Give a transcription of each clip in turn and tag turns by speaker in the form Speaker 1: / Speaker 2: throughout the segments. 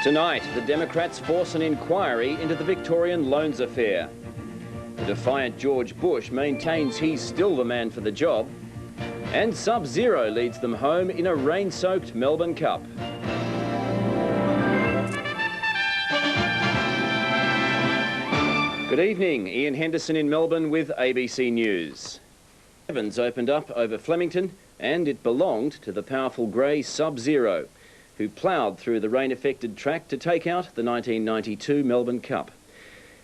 Speaker 1: Tonight, the Democrats force an inquiry into the Victorian loans affair. The defiant George Bush maintains he's still the man for the job. And Sub-Zero leads them home in a rain-soaked Melbourne Cup. Good evening, Ian Henderson in Melbourne with ABC News. Evans opened up over Flemington and it belonged to the powerful grey Sub-Zero, who ploughed through the rain-affected track to take out the 1992 Melbourne Cup.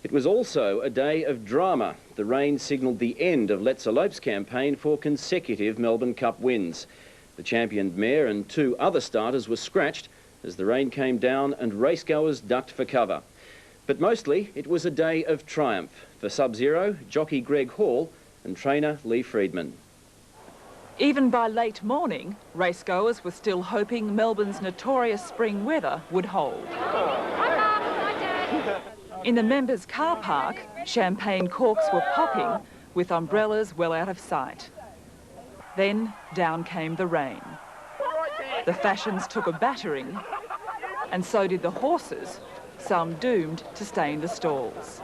Speaker 1: It was also a day of drama. The rain signalled the end of Let's Elope's campaign for consecutive Melbourne Cup wins. The championed mare and two other starters were scratched as the rain came down and racegoers ducked for cover. But mostly it was a day of triumph for Sub-Zero, jockey Greg Hall and trainer Lee Freedman.
Speaker 2: Even by late morning, racegoers were still hoping Melbourne's notorious spring weather would hold. In the members' car park, champagne corks were popping with umbrellas well out of sight. Then down came the rain. The fashions took a battering, and so did the horses, some doomed to stay in the stalls.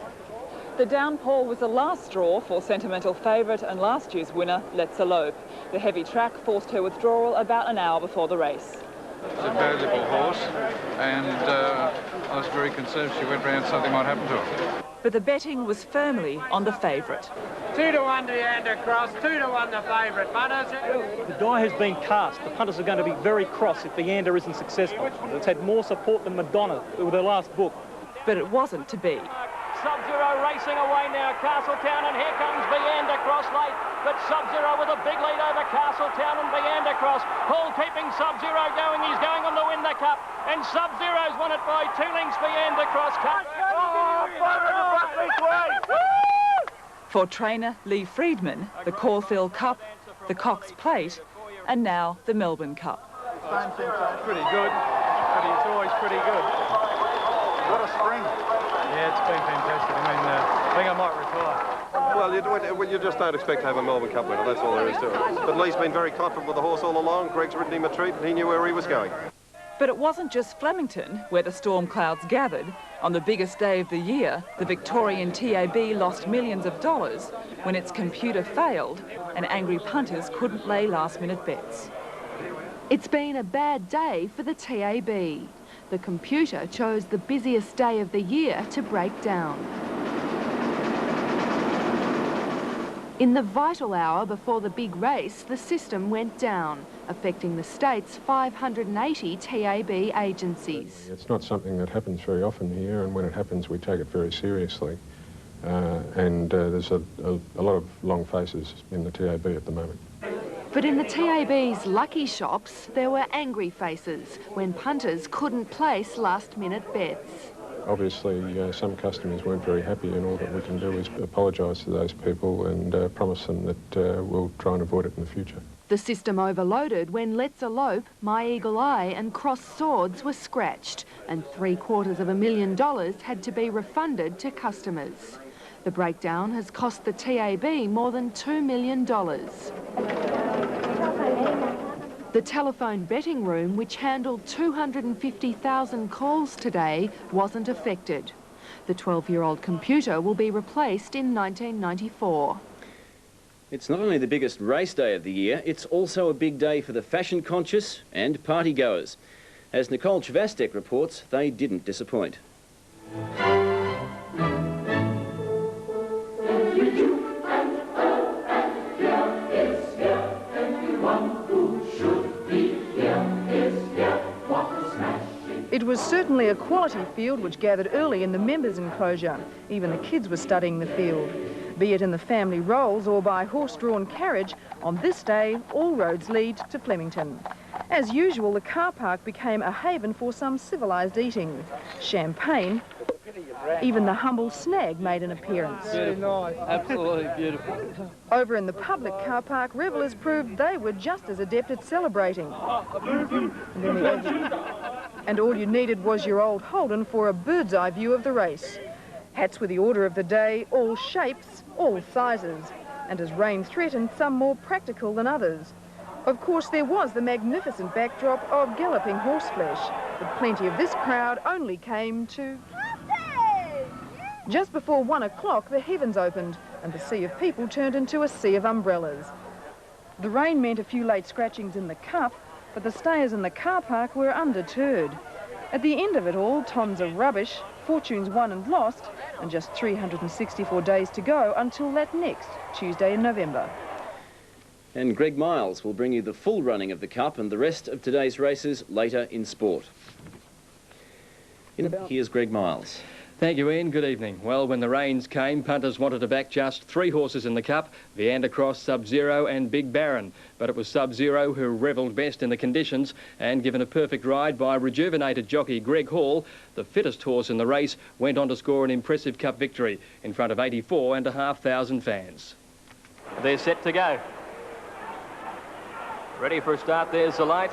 Speaker 2: The downpour was the last straw for sentimental favourite and last year's winner, Let's Elope. The heavy track forced her withdrawal about an hour before the race.
Speaker 3: It's a valuable horse, and I was very concerned she went round something might happen to her.
Speaker 2: But the betting was firmly on the favourite.
Speaker 4: 2-1 Leander Cross, 2-1 the favourite. Punters.
Speaker 5: The die has been cast. The punters are going to be very cross if Leander isn't successful. It's had more support than Madonna with her last book.
Speaker 2: But it wasn't to be.
Speaker 6: Sub-Zero racing away now, Castletown, and here comes Leander Cross late, but Sub-Zero with a big lead over Castletown and Leander Cross. Hall keeping Sub-Zero going, he's going on to win the cup, and Sub-Zero's won it by 2 lengths. Leander Cross.
Speaker 2: For trainer Lee Freedman, the Caulfield Cup, the Cox Plate, and now the Melbourne Cup.
Speaker 7: Pretty good. It's always pretty good.
Speaker 3: What a spring.
Speaker 7: Yeah, it's been fantastic. I think I might retire.
Speaker 8: Well, you just don't expect to have a Melbourne Cup winner, that's all there is to it. But Lee's been very confident with the horse all along. Greg's ridden him a treat and he knew where he was going.
Speaker 2: But it wasn't just Flemington where the storm clouds gathered. On the biggest day of the year, the Victorian TAB lost millions of dollars when its computer failed and angry punters couldn't lay last-minute bets.
Speaker 9: It's been a bad day for the TAB. The computer chose the busiest day of the year to break down. In the vital hour before the big race, the system went down, affecting the state's 580 TAB agencies.
Speaker 10: It's not something that happens very often here, and when it happens we take it very seriously. There's a lot of long faces in the TAB at the moment.
Speaker 9: But in the TAB's lucky shops, there were angry faces when punters couldn't place last-minute bets.
Speaker 10: Obviously, some customers weren't very happy, and all that we can do is apologise to those people and promise them that we'll try and avoid it in the future.
Speaker 9: The system overloaded when Let's Elope, My Eagle Eye and Cross Swords were scratched, and $750,000 had to be refunded to customers. The breakdown has cost the TAB more than $2 million. The telephone betting room, which handled 250,000 calls today, wasn't affected. The 12-year-old computer will be replaced in 1994.
Speaker 1: It's not only the biggest race day of the year, it's also a big day for the fashion-conscious and party-goers. As Nicole Chvastek reports, they didn't disappoint.
Speaker 11: It was certainly a quality field which gathered early in the members' enclosure. Even the kids were studying the field. Be it in the family rolls or by horse-drawn carriage, on this day all roads lead to Flemington. As usual, the car park became a haven for some civilised eating. Champagne, even the humble snag made an appearance.
Speaker 4: Very nice, absolutely beautiful.
Speaker 11: Over in the public car park, revellers proved they were just as adept at celebrating. And all you needed was your old Holden for a bird's-eye view of the race. Hats were the order of the day, all shapes, all sizes. And as rain threatened, some more practical than others. Of course, there was the magnificent backdrop of galloping horseflesh, but plenty of this crowd only came to... Just before 1 o'clock, the heavens opened and the sea of people turned into a sea of umbrellas. The rain meant a few late scratchings in the cup, but the stayers in the car park were undeterred. At the end of it all, tons of rubbish, fortunes won and lost, and just 364 days to go until that next Tuesday in November.
Speaker 1: And Greg Miles will bring you the full running of the Cup and the rest of today's races later in sport. Here's Greg Miles.
Speaker 12: Thank you, Ian. Good evening. Well, when the rains came, punters wanted to back just 3 horses in the Cup, Viander Cross, Sub-Zero and Big Baron. But it was Sub-Zero who revelled best in the conditions, and given a perfect ride by rejuvenated jockey Greg Hall, the fittest horse in the race went on to score an impressive Cup victory in front of 84,500 fans.
Speaker 6: They're set to go. Ready for a start, there's the light.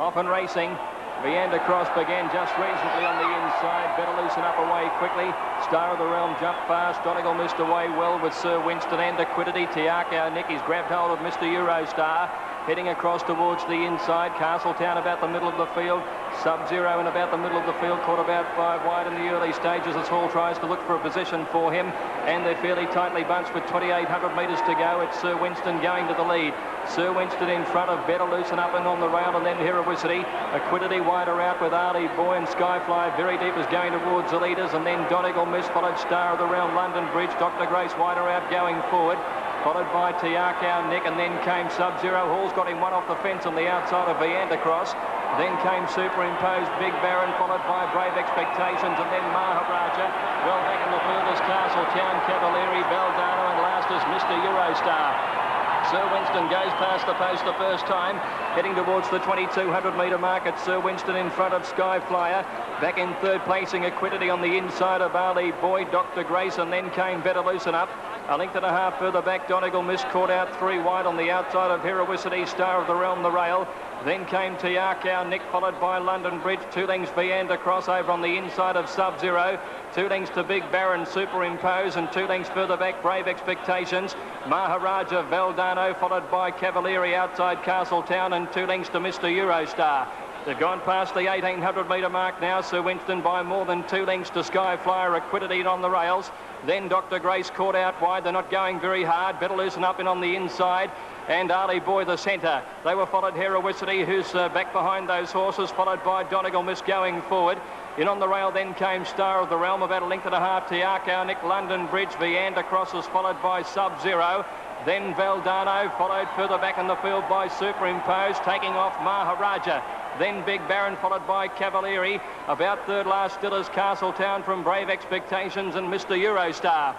Speaker 6: Off and racing. Viander Cross began just reasonably on the inside. Better loosen up away quickly. Star of the Realm jumped fast. Donegal missed away well with Sir Winston and Equidity. Tiakau Nick, he's grabbed hold of Mr. Eurostar. Heading across towards the inside. Castletown about the middle of the field. Sub-Zero in about the middle of the field. Caught about 5 wide in the early stages as Hall tries to look for a position for him. And they're fairly tightly bunched with 2,800 metres to go. It's Sir Winston going to the lead. Sir Winston in front of Better Loosen up and on the rail, and then Heroicity. Equidity wider out with Ali Boy and Skyfly very deep is going towards the leaders, and then Donegal Miss followed Star of the Realm London Bridge. Dr. Grace wider out going forward, followed by Tiakau Nick, and then came Sub-Zero. Hall's got him one off the fence on the outside of Viander Cross. Then came Superimposed Big Baron, followed by Brave Expectations, and then Maharaja. Well back in the field is Castletown, Cavalieri, Baldano, and last is Mr. Eurostar. Sir Winston goes past the post the first time, heading towards the 2,200 metre mark. It's Sir Winston in front of Skyflyer. Back in third placing, Equidity on the inside of Ali Boy, Dr. Grace, and then came Better Loosen Up. A length and a half further back, Donegal Miss caught out 3 wide on the outside of Heroicity, Star of the Realm, the rail. Then came Tiakau Nick, followed by London Bridge. 2 lengths Viander Cross over on the inside of Sub-Zero. 2 lengths to Big Baron, Superimpose, and 2 lengths further back, Brave Expectations. Maharaja, Valdano, followed by Cavalieri outside Castletown, and 2 lengths to Mr. Eurostar. They've gone past the 1,800 metre mark now. Sir Winston by more than 2 lengths to Skyflyer, Equidity on the rails. Then Dr. Grace caught out wide. They're not going very hard. Better Loosen Up in on the inside. And Ali Boy the centre. They were followed Heroicity, who's back behind those horses, followed by Donegal Miss going forward. In on the rail then came Star of the Realm, about a length and a half. Tiakau Nick, London Bridge, Viander Cross was followed by Sub-Zero. Then Valdano, followed further back in the field by Superimposed, taking off Maharaja. Then Big Baron, followed by Cavalieri. About third last still is Castletown from Brave Expectations and Mr. Eurostar.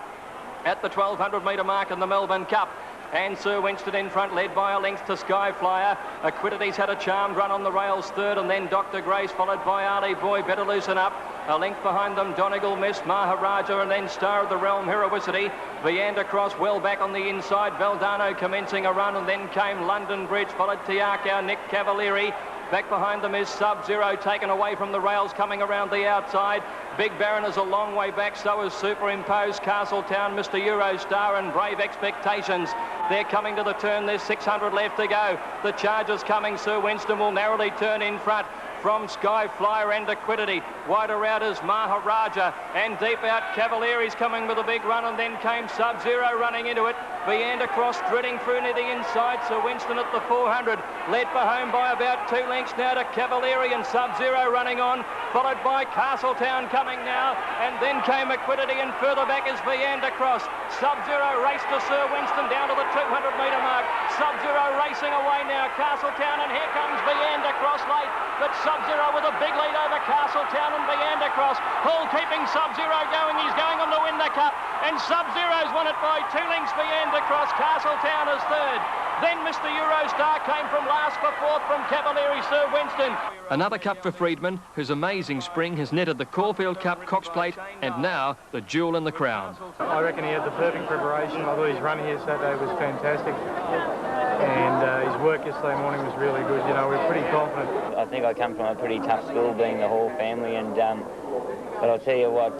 Speaker 6: At the 1,200 metre mark in the Melbourne Cup. And Sir Winston in front, led by a length to Skyflyer. Equidity's had a charmed run on the rails third, and then Dr. Grace, followed by Ali Boy, Better Loosen Up. A length behind them, Donegal Miss, Maharaja, and then Star of the Realm, Heroicity. Viander Cross well back on the inside. Valdano commencing a run, and then came London Bridge, followed Tiakau Nick, Cavalieri. Back behind them is Sub-Zero, taken away from the rails, coming around the outside. Big Baron is a long way back, so is Superimposed, Castletown, Mr. Eurostar, and Brave Expectations. They're coming to the turn. There's 600 left to go. The charge is coming. Sir Winston will narrowly turn in front from Skyflyer and Equidity. Wider out is Maharaja, and deep out Cavalieri's coming with a big run, and then came Sub-Zero running into it. Viander Cross threading through near the inside. Sir Winston at the 400, led for home by about 2 lengths now to Cavalieri, and Sub-Zero running on, followed by Castletown coming now, and then came Equidity, and further back is Viander Cross. Sub-Zero raced to Sir Winston down to the 200 metre mark. Sub-Zero racing away now, Castletown, and here comes Viander Cross late, but Sub-Zero with a big lead over Castletown and Viander Cross. Hall keeping Sub-Zero going. He's going on to win the Cup, and Sub-Zero's won it by 2 lengths. Viander Cross, Castletown is third. Then Mr. Eurostar came from last for fourth from Cavalieri, Sir Winston.
Speaker 12: Another cup for Freedman, whose amazing spring has netted the Caulfield Cup, Cox Plate, and now the jewel in the crown.
Speaker 7: I reckon he had the perfect preparation. I thought his run here Saturday was fantastic. And his work yesterday morning was really good. You know, we're pretty confident.
Speaker 13: I think I come from a pretty tough school, being the Hall family, and but I'll tell you what,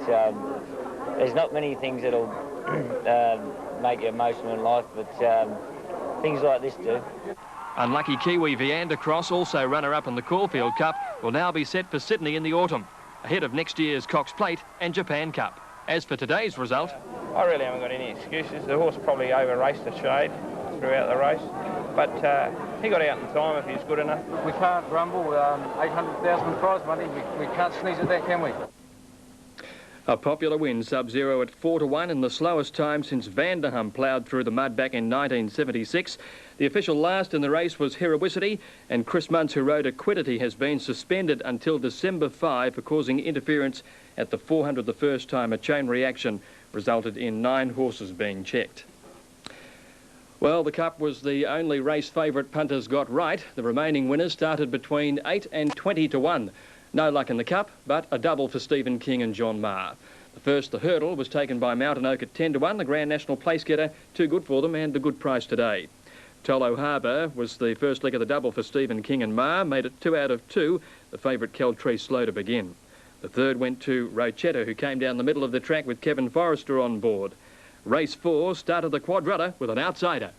Speaker 13: there's not many things that'll make you emotional in life, but things like this do.
Speaker 12: Unlucky Kiwi Viander Cross, also runner-up in the Caulfield Cup, will now be set for Sydney in the autumn, ahead of next year's Cox Plate and Japan Cup. As for today's result...
Speaker 14: I really haven't got any excuses. The horse probably over-raced a shade throughout the race, but he got out in time if he's good enough.
Speaker 15: We can't grumble. 800,000 prize money. We can't sneeze at that, can we?
Speaker 12: A popular win, Sub-Zero at 4-1 in the slowest time since Vanderham ploughed through the mud back in 1976. The official last in the race was Heroicity, and Chris Muntz, who rode Equidity, has been suspended until December 5 for causing interference at the 400 the first time. A chain reaction resulted in 9 horses being checked. Well, the Cup was the only race favourite punters got right. The remaining winners started between 8 and 20-1. No luck in the Cup, but a double for Stephen King and John Marr. The hurdle, was taken by Mountain Oak at 10-1. The Grand National place getter, too good for them and a good price today. Tolo Harbour was the first leg of the double for Stephen King and Marr, made it 2 out of 2. The favourite Keltree slow to begin. The third went to Rochetta, who came down the middle of the track with Kevin Forrester on board. Race 4 started the quadrutta with an outsider.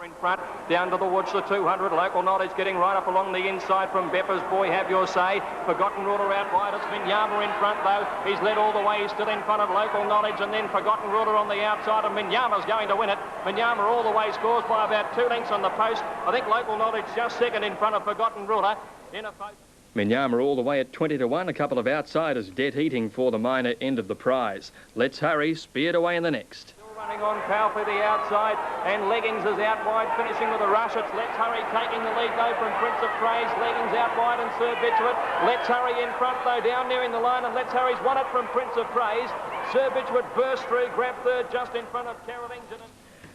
Speaker 6: In front, down to the woods, the 200. Local Knowledge getting right up along the inside from Bepper's Boy Have Your Say. Forgotten Ruler out wide. It's Minyama in front though. He's led all the way. He's still in front of Local Knowledge, and then Forgotten Ruler on the outside, and Minyama's going to win it. Minyama all the way scores by about 2 lengths on the post. I think Local Knowledge just second in front of Forgotten Ruler. In a
Speaker 12: Minyama all the way at 20-1. A couple of outsiders dead heating for the minor end of the prize. Let's Hurry speared away in the next.
Speaker 6: Running on powerfully the outside, and Leggings is out wide, finishing with a rush. It's Let's Hurry taking the lead though from Prince of Praise. Leggings out wide and Sir Bidgewit. Let's Hurry in front though, down nearing the line, and Let's Hurry's won it from Prince of Praise. Sir Bidgewit burst through, grabbed third just in front of Carol Engine.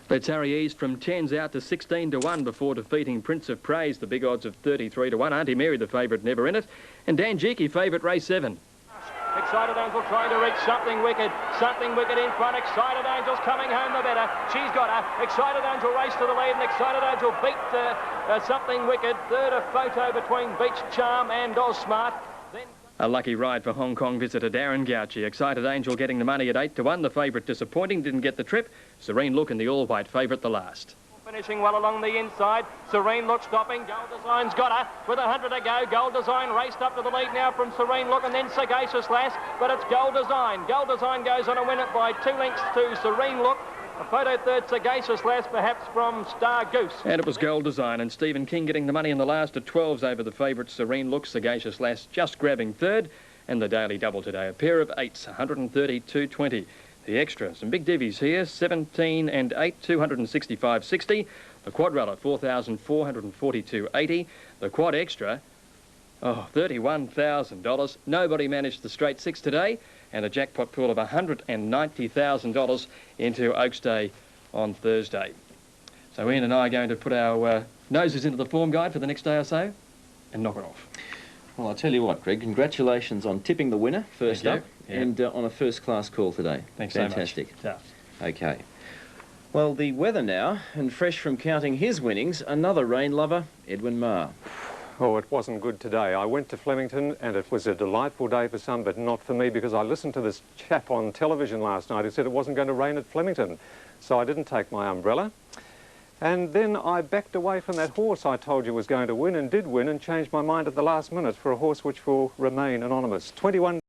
Speaker 12: Let's Hurry eased from 10s out to 16-1 before defeating Prince of Praise. The big odds of 33-1. Auntie Mary, the favourite, never in it. And Dan Jeeke, favourite, race 7.
Speaker 6: Excited Angel trying to reach Something Wicked. Something Wicked in front. Excited Angel's coming home the better. She's got her. Excited Angel raced to the lead, and Excited Angel beat Something Wicked. Third, a photo between Beach Charm and Osmart.
Speaker 12: A lucky ride for Hong Kong visitor Darren Gauci. Excited Angel getting the money at 8-1. The favourite disappointing, didn't get the trip. Serene Look in the all-white favourite, the last.
Speaker 6: Finishing well along the inside. Serene Look stopping. Gold Design's got her with 100 to go. Gold Design raced up to the lead now from Serene Look, and then Sagacious Lass, but it's Gold Design. Gold Design goes on to win it by 2 lengths to Serene Look. A photo third, Sagacious Lass, perhaps from Star Goose.
Speaker 12: And it was Gold Design, and Stephen King getting the money in the last at 12s over the favourite Serene Look. Sagacious Lass just grabbing third, and the daily double today. A pair of 8s, 132.20. The extra, some big divvies here, 17 and 8, 265.60. The quadrilla, 4,442.80. The quad extra, $31,000. Nobody managed the straight 6 today, and a jackpot pool of $190,000 into Oaks Day on Thursday. So Ian and I are going to put our noses into the form guide for the next day or so and knock it off.
Speaker 1: Well, I'll tell you what, Greg, congratulations on tipping the winner first up, and on a first-class call today.
Speaker 12: Thanks
Speaker 1: Fantastic.
Speaker 12: so much.
Speaker 1: Okay. Well, the weather now, and fresh from counting his winnings, another rain lover, Edwin Marr.
Speaker 16: Oh, it wasn't good today. I went to Flemington and it was a delightful day for some, but not for me, because I listened to this chap on television last night who said it wasn't going to rain at Flemington. So I didn't take my umbrella. And then I backed away from that horse I told you was going to win, and did win, and changed my mind at the last minute for a horse which will remain anonymous. 21